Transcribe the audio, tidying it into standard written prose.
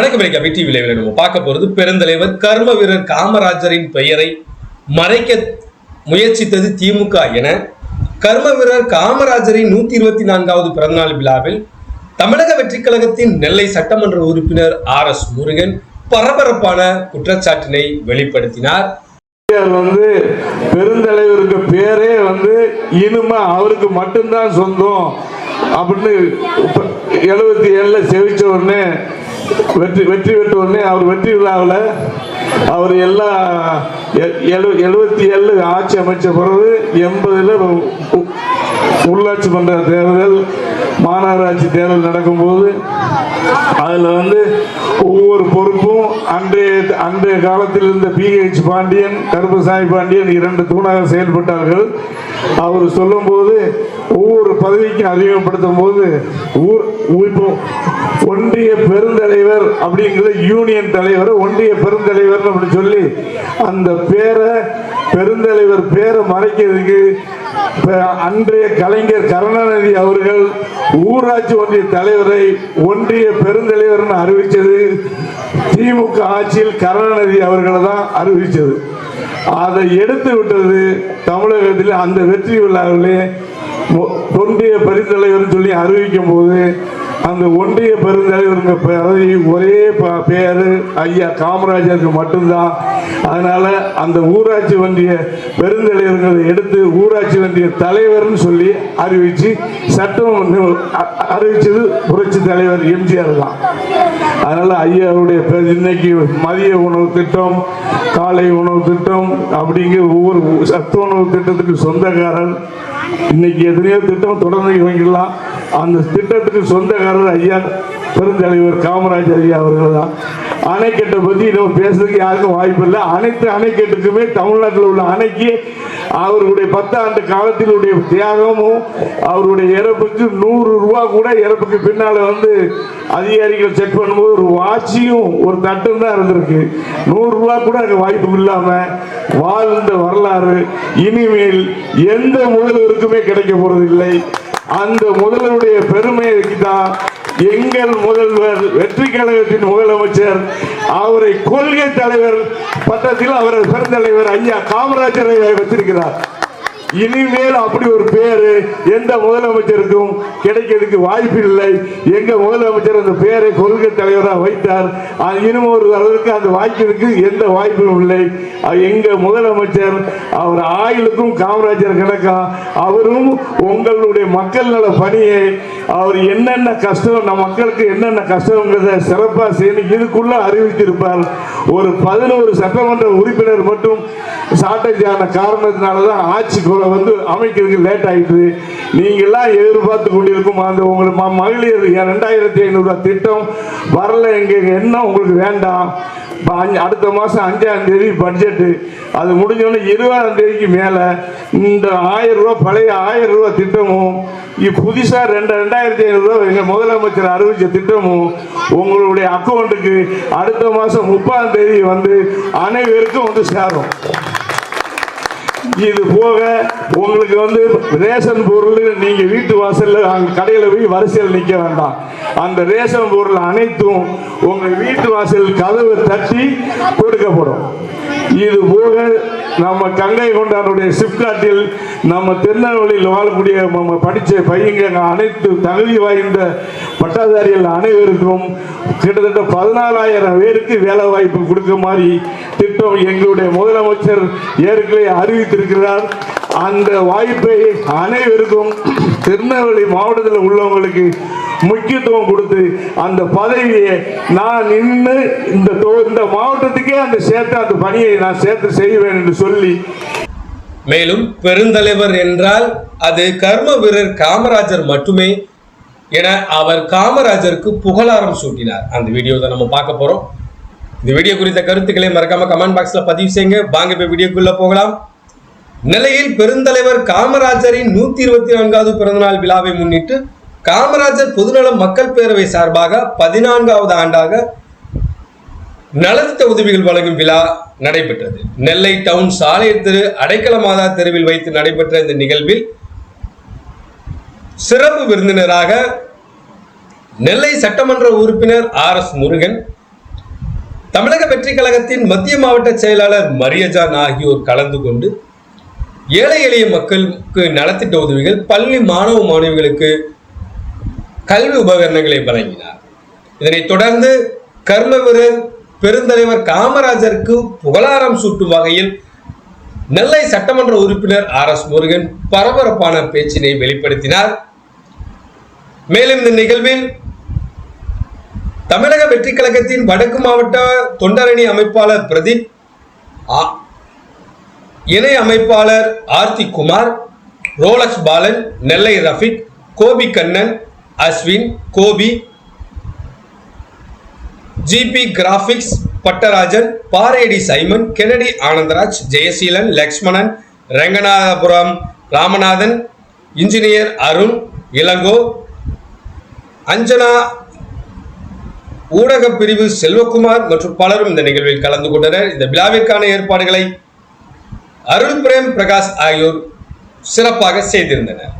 வணக்கம். கமிட்டி விளைவில் நம்ம பார்க்க போறது பெருந்தலைவர் கர்ம வீரர் காமராஜரின் பெயரை மறைக்க முயற்சித்தது திமுக என கர்ம வீரர் காமராஜரின் 124வது பிறந்தநாள் விழாவில் தமிழக வெற்றி கழகத்தின் நெல்லை சட்டமன்ற உறுப்பினர் RS முருகன் பரபரப்பான குற்றச்சாட்டினை வெளிப்படுத்தினார். பெருந்தலைவருக்கு பேரே இனிமே அவருக்கு மட்டும்தான் சொந்தம் அப்படின்னு 77 செவிச்ச உடனே வெற்றி பெற்ற உடனே அவர் வெற்றி விழாவில் அவர் எல்லாம் 77 ஆட்சி அமைச்ச பிறகு 80 உள்ளாட்சி மன்ற தேர்தல் மாநகராட்சி தேர்தல் நடக்கும்போது அதில் ஒவ்வொரு பொறுப்பும் அன்றைய காலத்தில் இருந்த PH பாண்டியன் கருப்பசாமி பாண்டியன் 2 தூணாக செயல்பட்டார்கள். அவர் சொல்லும்போது ஒவ்வொரு பதவிக்கும் அறிமுகப்படுத்தும் போது ஒன்றிய பெருந்தலைவர் அப்படிங்கிறது யூனியன் தலைவர், ஒன்றிய பெருந்தலைவர் அப்படி சொல்லி அந்த பெருந்தலைவர் பேரை மறைக்கிறதுக்கு அன்றைய கலைஞர் கருணாநிதி அவர்கள் ஊராட்சி ஒன்றிய தலைவரை ஒன்றிய பெருந்தலைவர் அறிவிச்சது திமுக ஆட்சியில் கருணாநிதி அவர்களை தான் அறிவிச்சது. அதை எடுத்து விட்டது தமிழகத்தில் அந்த வெற்றி விழாவிலே ஒன்றிய பெருந்தலைவர் சொல்லி அறிவிக்கும் போது அந்த ஒன்றிய பெருந்தலைவருங்க பதவி ஒரே பேரு ஐயா காமராஜருக்கு மட்டும்தான். அதனால அந்த ஊராட்சி ஒன்றிய பெருந்தலைவர்களை எடுத்து ஊராட்சி ஒன்றிய தலைவர்னு சொல்லி அறிவிச்சு சட்டம் அறிவிச்சது புரட்சி தலைவர் எம்ஜிஆர் தான். அதனால ஐயாவுடைய இன்னைக்கு மதிய உணவு திட்டம், காலை உணவு திட்டம் அப்படிங்கிற ஒவ்வொரு சத்து உணவு திட்டத்துக்கு சொந்தக்காரர். இன்னைக்கு எத்தனையோ திட்டம் தொடர்ந்து இவங்கலாம். அந்த திட்டத்துக்கு சொந்தக்காரர் ஐயா பெருந்தலைவர் காமராஜர் ஐயா அவர்கள் தான். அணைக்கட்டை பற்றி நம்ம பேசுறதுக்கு யாருக்கும் வாய்ப்பு இல்லை. அனைத்து அணைக்கட்டுக்குமே தமிழ்நாட்டில் உள்ள அணைக்கு அவருடைய 10 ஆண்டு காலத்தினுடைய தியாகமும் அவருடைய இறப்புக்கு 100 ரூபா கூட இறப்புக்கு பின்னால் அதிகாரிகள் செக் பண்ணும்போது ஒரு வாட்சியும் ஒரு தட்டும் தான் இருந்திருக்கு. 100 ரூபா கூட அங்கே வாய்ப்பு இல்லாமல் வாழ்ந்த வரலாறு இனிமேல் எந்த முதல்வருக்குமே கிடைக்க போறதில்லை. அந்த முதல்வருடைய பெருமைக்கு தான் எங்கள் முதல்வர் வெற்றி கழகத்தின் முதலமைச்சர் அவரை கொள்கை தலைவர் பட்டத்தில் அவரை பெருந்தலைவர் ஐயா காமராஜரை வைத்திருக்கிறார். இனிமேல் அப்படி ஒரு பேரு எந்த முதலமைச்சருக்கும் கிடைக்கிறதுக்கு வாய்ப்பு இல்லை. எங்க முதலமைச்சர் அந்த பேரை கொள்கை தலைவராக வைத்தார். இன்னும் ஒரு அளவுக்கு அந்த வாய்ப்பிற்கு எந்த வாய்ப்பும் இல்லை. எங்க முதலமைச்சர் அவர் ஆயுளுக்கும் காமராஜர் கணக்கா அவரும் உங்களுடைய மக்கள் நல பணியை அவர் என்னென்ன கஷ்டம் நம் மக்களுக்கு என்னென்ன கஷ்டங்கிறத சிறப்பாக செய்யணும் இதுக்குள்ள அறிவித்திருப்பார். ஒரு 11 சட்டமன்ற உறுப்பினர் மட்டும் ஷார்டேஜ் ஆன காரணத்தினாலதான் ஆட்சி அமைக்கிறதுக்கு லேட் ஆயிட்டு. நீங்க எல்லாம் எதிர்பார்த்து கொண்டிருக்கும் அந்த உங்களுக்கு மகளிர் 2500 திட்டம் வரல. எங்க என்ன உங்களுக்கு வேண்டாம். அடுத்த மாசம் 5ஆம் தேதி பட்ஜெட் அது முடிஞ்சோடனே 20ஆம் தேதிக்கு மேல இந்த 1000 ரூபாய் பழைய 1000 ரூபாய் திட்டமும் புதுசா 2500 ரூபாய் எங்க முதலமைச்சர் அறிவிச்ச திட்டமும் உங்களுடைய அக்கௌண்ட்டுக்கு அடுத்த மாசம் 30ஆம் தேதி அனைவருக்கும் சேரும். இது போக உங்களுக்கு ரேஷன் பொருள் நீங்க வீட்டு வாசல்ல கடையில போய் வரிசையில் நிக்க வேண்டாம். அந்த ரேஷன் பொருள் அனைத்தும் உங்க வீட்டு வாசல் கதவை தட்டி கொடுக்கப்படும். இது போக நம்ம கங்கை கொண்டானுடைய சிப்காட்டில் நம்ம திருநெல்வேலியில் வாழக்கூடிய நம்ம படித்த பையங்க அனைத்து தகுதி வாய்ந்த பட்டாதாரிகள் அனைவருக்கும் கிட்டத்தட்ட 14,000 பேருக்கு வேலை வாய்ப்பு கொடுக்க மாதிரி திட்டம் எங்களுடைய முதலமைச்சர் ஏற்கனவே அறிவித்திருக்கிறார். அந்த வாய்ப்பை அனைவருக்கும் திருநெல்வேலி மாவட்டத்தில் உள்ளவங்களுக்கு முக்கியத்துவம் கொடுத்து அந்த பதவியை நான் நின்று இந்த மாவட்டத்துக்கே அந்த பணியை நான் சேர்த்து செய்வேன் என்று சொல்லி. மேலும் பெருந்தலைவர் என்றால் அது கர்ம வீரர் காமராஜர் மட்டுமே என அவர் காமராஜருக்கு புகழாரம் சூட்டினார். அந்த வீடியோ தான் நம்ம பார்க்க போறோம். இந்த வீடியோ குறித்த கருத்துக்களை மறக்காம கமெண்ட் பாக்ஸ்ல பதிவு செய்யுங்க. வாங்க இப்ப வீடியோக்குள்ள போகலாம். நிலையில் பெருந்தலைவர் காமராஜரின் 124வது பிறந்தநாள் விழாவை முன்னிட்டு காமராஜர் பொதுநல மக்கள் பேரவை சார்பாக 14வது ஆண்டாக நலத்திட்ட உதவிகள் வழங்கும் விழா நடைபெற்றது. நெல்லை டவுன் சாலை திரு அடைக்கல மாதா தெருவில் வைத்து நடைபெற்ற இந்த நிகழ்வில் சிறப்பு விருந்தினராக நெல்லை சட்டமன்ற உறுப்பினர் RS முருகன், தமிழக வெற்றி கழகத்தின் மத்திய மாவட்ட செயலாளர் மரியஜான் ஆகியோர் கலந்து கொண்டு ஏழை எளிய மக்களுக்கு நலத்திட்ட உதவிகள், பள்ளி மாணவ மாணவிகளுக்கு கல்வி உபகரணங்களை வழங்கினார். இதனைத் தொடர்ந்து கர்மவீரர் பெருந்தலைவர் காமராஜருக்கு புகழாரம் சூட்டும் வகையில் நெல்லை சட்டமன்ற உறுப்பினர் RS முருகன் பரபரப்பான பேச்சினை வெளிப்படுத்தினார். மேலும் இந்த நிகழ்வில் தமிழக வெற்றி கழகத்தின் வடக்கு மாவட்ட தொண்டரணி அமைப்பாளர் பிரதீப், இணை அமைப்பாளர் Aarthi Kumar, Rolex Balan, Nellai Rafiq, Gopi Kannan, Ashwin, Gopi, GB graphics Pattarajan, பாரேடி Simon, Kennedy Anandaraj, Jayaseelan, Lakshmanan, Ranganathapuram Ramanathan, engineer Arun, Ilango, Anjana, ஊடக பிரிவு செல்வகுமார் மற்றும் பலரும் இந்த நிகழ்வில் கலந்து கொண்டனர். இந்த விழாவிற்கான ஏற்பாடுகளை அருள் பிரேம் பிரகாஷ் ஆகியோர் சிறப்பாக செய்திருந்தனர்.